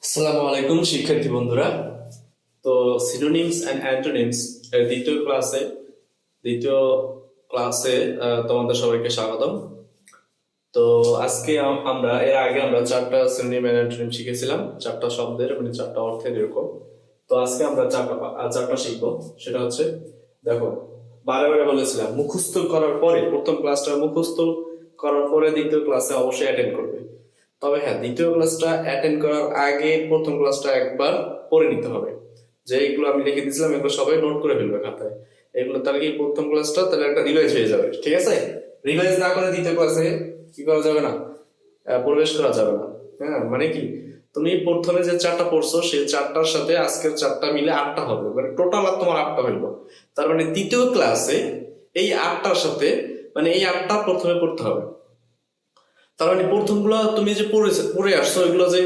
আসসালামু আলাইকুম শিক্ষার্থী বন্ধুরা। তো সিনোনিমস এন্ড অ্যান্টোনিমস এর দ্বিতীয় ক্লাসে তোমাদের সবাইকে স্বাগতম। তো আজকে এর আগে আমরা চারটা সিনোনিম এন্ড অ্যান্টোনিম শিখেছিলাম, চারটা শব্দের মানে চারটা অর্থের এরকম। তো আজকে আমরা চারটা শিখবো। সেটা হচ্ছে, দেখো, বারে বারে বলেছিলাম মুখস্থ করার পরে, প্রথম ক্লাসটা মুখস্থ করার পরে দ্বিতীয় ক্লাসে অবশ্যই অ্যাটেন্ড করবে। তবে হ্যাঁ, দ্বিতীয় ক্লাসটা অ্যাটেন্ড করার আগে প্রথম ক্লাসটা একবার পড়ে নিতে হবে। যে এইগুলো আমি লিখে দিয়েছিলাম এগুলো সবাই নোট করে ফেলবে খাতায়। এগুলো তাহলে কি প্রথম ক্লাসটা তাহলে একটা রিভাইজ হয়ে যাবে, ঠিক আছে? রিভাইজ না করে দ্বিতীয় ক্লাসে কি করা যাবে না, প্রবেশ করা যাবে না। হ্যাঁ, মানে কি, তুমি প্রথমে যে চারটা পড়ছো সেই চারটার সাথে আজকের চারটা মিলে 8টা হবে, মানে টোটাল আর তোমার 8টা হইলো। তার মানে দ্বিতীয় ক্লাসে এই 8টার সাথে, মানে এই 8টা প্রথমে পড়তে হবে। তার মানে প্রথমগুলো তুমি যে পড়ে আসছো ওইগুলো যে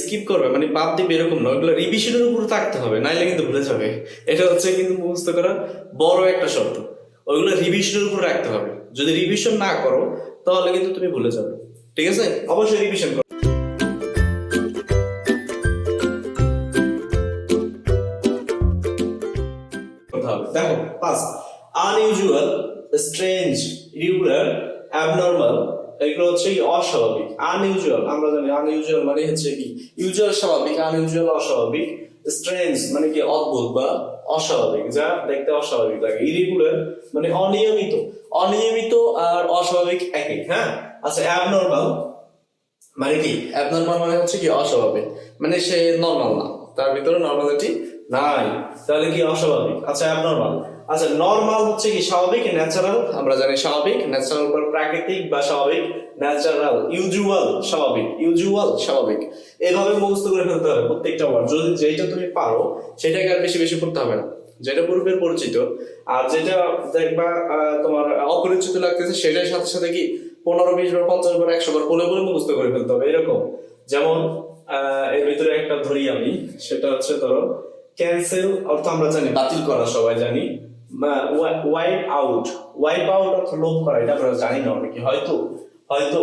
স্কিপ করবে মানে বাদ দিবে এরকম না, ওইগুলো রিভিশনের উপরে থাকতে হবে, নাইলে কিন্তু ভুলে যাবে। এটা হচ্ছে কিন্তু মুখস্থ করা বড় একটা শর্ত, ওইগুলো রিভিশনের উপর রাখতে হবে। যদি রিভিশন না করো তাহলে কিন্তু তুমি ভুলে যাবে, ঠিক আছে? অবশ্যই রিভিশন করো। দেখো, first unusual, strange, irregular, abnormal, এগুলো হচ্ছে অস্বাভাবিক। আনইউজুয়াল আমরা জানি, আনইউজুয়াল মানে হচ্ছে কি, ইউজুয়াল স্বাভাবিক, আনইউজুয়াল অস্বাভাবিক। স্ট্রেঞ্জ মানে কি অদ্ভুত বা অস্বাভাবিক, যা দেখতে অস্বাভাবিক লাগে। ইরেগুলার মানে অনিয়মিত, অনিয়মিত আর অস্বাভাবিক একই। হ্যাঁ, আচ্ছা, অ্যাবনর্মাল মানে কি, অ্যাবনর্মাল মানে হচ্ছে কি অস্বাভাবিক, মানে সে নরমাল না, তার ভিতরে নরমালিটি নাই, তাহলে কি অস্বাভাবিক। আচ্ছা, অ্যাবনর্মাল। আচ্ছা, নরমাল হচ্ছে কি স্বাভাবিক, ন্যাচারাল আমরা জানি স্বাভাবিক, ন্যাচারাল বা প্রাকৃতিক বা স্বাভাবিক, ন্যাচারাল, ইউজুয়াল স্বাভাবিক, ইউজুয়াল স্বাভাবিক। এভাবে মুখস্থ করে ফেলতে হবে প্রত্যেকটা ওয়ার্ড। যদি যেটা তুমি পারো সেটাকে আর বেশি বেশি পড়তে হবে না, যেটা পূর্বের পরিচিত। আর যেটা দেখবা তোমার অপরিচিত লাগতেছে সেটার সাথে সাথে কি 15, 20 বার, 50 বার, 100 বার বলে বলে মুখস্থ করে ফেলতে হবে এরকম। যেমন এর ভিতরে একটা ধরি আমি, সেটা হচ্ছে ধরো ক্যান্সেল অর্থ আমরা জানি বাতিল করা, সবাই জানি। ওয়াইপ আউট, ওয়াইপ আউট অর্থ লোপ করা, এটা আমরা জানি না অনেকে, হয়তো হয়তো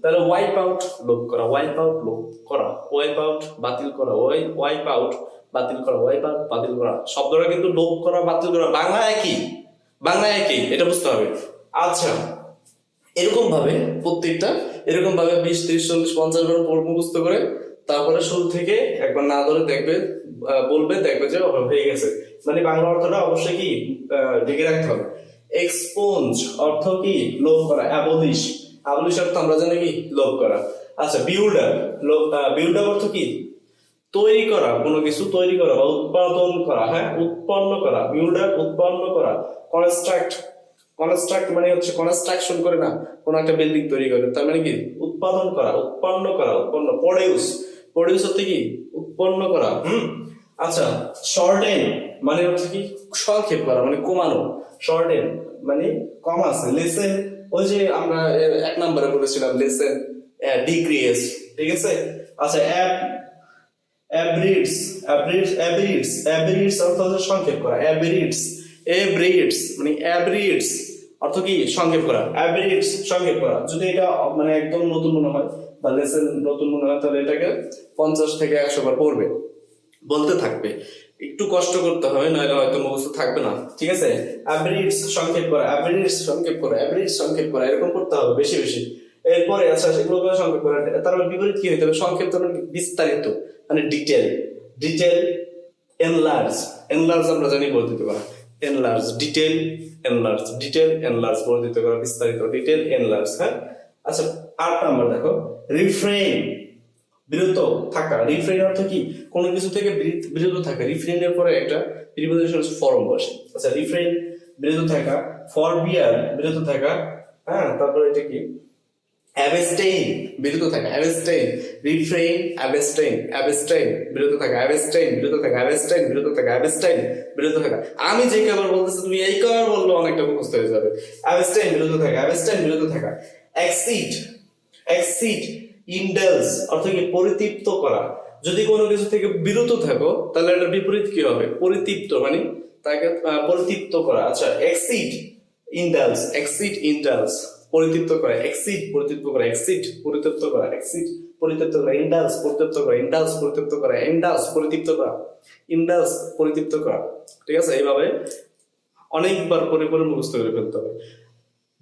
তাহলে ওয়াইপ আউট লোপ করা, ওয়াইপ আউট লোপ করা, ওয়াইপ আউট বাতিল করা, ওয়াইপ আউট বাতিল করা, ওয়াইপ আউট বাতিল করা। শব্দটা কিন্তু লোপ করা, বাতিল করা বাংলা একই, বাংলা একই, এটা বুঝতে হবে। আচ্ছা, এরকম ভাবে প্রত্যেকটা এরকম ভাবে 20, 30, 40, 50 বার মুখস্থ করে তারপরে শুরু থেকে একবার না ধরে দেখবে, বলবে, দেখবে যে হয়ে গেছে। মানে বাংলা অর্থটা অবশ্যই কি ঢেকে রাখতে হবে। এক্সপোঞ্জ অর্থ কি লোপ করা, অ্যাবলিশ, অ্যাবলিশ অর্থ আমরা জানি কি লোপ করা। আচ্ছা, বিল্ডার, বিল্ডার অর্থ কি তৈরি করা, কোনো কিছু তৈরি করা বা উৎপাদন করা। হ্যাঁ, উৎপন্ন করা, বিল্ডার উৎপন্ন করা। কনস্ট্রাক্ট, কনস্ট্রাক্ট মানে হচ্ছে কনস্ট্রাকশন করে না, কোন একটা বিল্ডিং তৈরি করে, তার মানে কি উৎপাদন করা, উৎপন্ন করা, উৎপন্ন। প্রডিউস, প্রডিউস হচ্ছে কি উৎপন্ন করা। আচ্ছা, শর্টেন মানে হচ্ছে কি সংক্ষেপ করা, মানে কমানো। শর্টেন মানে কম আছে। লেসেন, ওই যে আমরা 1 নম্বরে বলেছিলাম লেসেন, ডিক্রিজ, ঠিক আছে? আচ্ছা, অ্যাব্রিডস, অ্যাব্রিডস, অ্যাব্রিডস অর্থ হচ্ছে সংক্ষেপ করা। অ্যাব্রিডস, অ্যাব্রিডস মানে অ্যাব্রিডস অর্থ কি সংক্ষেপ করা, অ্যাব্রিডস সংক্ষেপ করা। যদি এটা মানে একদম নতুন মনে হয় বা লেসন নতুন মনে হয় তাহলে এটাকে 50 থেকে 100 বার পড়বে, বলতে থাকবে, একটু কষ্ট করতে হবে, নইলে হয়তো মুখস্থ থাকবে না, ঠিক আছে? অ্যাব্রিডস সংক্ষেপ করা, অ্যাব্রিডস সংক্ষেপ করা, অ্যাব্রিডস সংক্ষেপ করা, এরকম করতে হবে বেশি বেশি। এরপরে আচ্ছা, সেগুলো সংক্ষেপ করা, তার বিপরীত কি হইতে হবে? সংক্ষেপ মানে বিস্তারিত, মানে ডিটেল, ডিটেল। এনলার্জ, এনলার্জ আমরা জানি বর্ধিত করা, enlarge, detail, enlarge, detail, enlarge বর্ধিত করা, বিস্তারিত, ডিটেল, এনলার্জ। হ্যাঁ, আচ্ছা, 8 নাম্বার দেখো, রিফ্রেইন, বিরত থাকা। রিফ্রেইন অর্থ কি কোনো কিছু থেকে বিরত থাকা। রিফ্রেইনের পরে একটা প্রিপোজিশন ফর্ম বসে। আচ্ছা, রিফ্রেইন বিরত থাকা, ফরবিয়ার বিরত থাকা। হ্যাঁ, তারপরে এটা কি অ্যাবস্টেইন বিরত থাকা, অ্যাবস্টেইন, রিফ্রেইন, অ্যাবস্টেইন, অ্যাবস্টেইন বিরত থাকা, অ্যাবস্টেইন বিরত থাকা, অ্যাবস্টেইন বিরত থাকা, অ্যাবস্টেইন বিরত থাকা। আমি যে কবার বলতেছি তুমি এই কবার বললে অনেকটা মুখস্থ হয়ে যাবে। অ্যাবস্টেইন বিরত থাকা, অ্যাবস্টেইন বিরত থাকা। এক্সিড, এক্সিড, ইন্ডালজ অর্থ কি পরিতৃপ্ত করা। যদি কোনো কিছু থেকে বিরত থাকো তাহলে এটার বিপরীত কি হবে? পরিতৃপ্ত, মানে তাকে পরিতৃপ্ত করা। আচ্ছা, এক্সিড, ইন্ডালজ, এক্সিড, ইন্ডালজ পরিতৃপ্ত করা, এক্সিড পরিতৃপ্ত করা, এক্সিড পরিতৃপ্ত করা, এক্সিড পরিতৃপ্ত করা, ইন্ডালস পরিতৃপ্ত করা, ইন্ডালস পরিতৃপ্ত করা, ইন্ডালস পরিতৃপ্ত করা, ইন্ডালস পরিতৃপ্ত করা। ঠিক আছে, এইভাবে অনেকবার পরে পরে মুখস্থ করে ফেলতে হবে।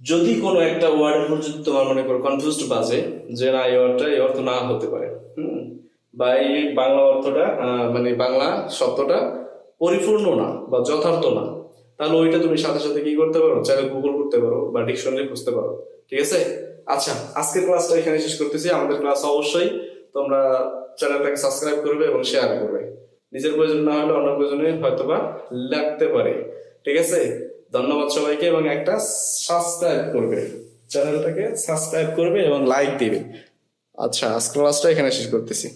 যদি কোনো একটা ওয়ার্ডের উপর যদি তোমার মনে করো কনফিউজড বাজে যে না এই ওয়ার্ডটা এই অর্থ না হতে পারে, বা এই বাংলা অর্থটা মানে বাংলা শব্দটা পরিপূর্ণ না বা যথার্থ না, তাহলে ওইটা তুমি সাথে সাথে কি করতে পারো, চাইলে গুগল করতে পারো বা ডিকশনারি খুঁজতে পারো। ঠিক আছে, আচ্ছা আজকের ক্লাসটা এখানে শেষ করতেছি। আমাদের ক্লাস অবশ্যই তোমরা চ্যানেলটাকে সাবস্ক্রাইব করবে এবং শেয়ার করবে। নিজের প্রয়োজন না হলে অন্য প্রয়োজনে হয়তোবা লাগতে পারে। ঠিক আছে, ধন্যবাদ সবাইকে, এবং একটা সাবস্ক্রাইব করবে, চ্যানেলটাকে সাবস্ক্রাইব করবে এবং লাইক দিবে। আচ্ছা আজকের ক্লাসটা এখানে শেষ করতেছি।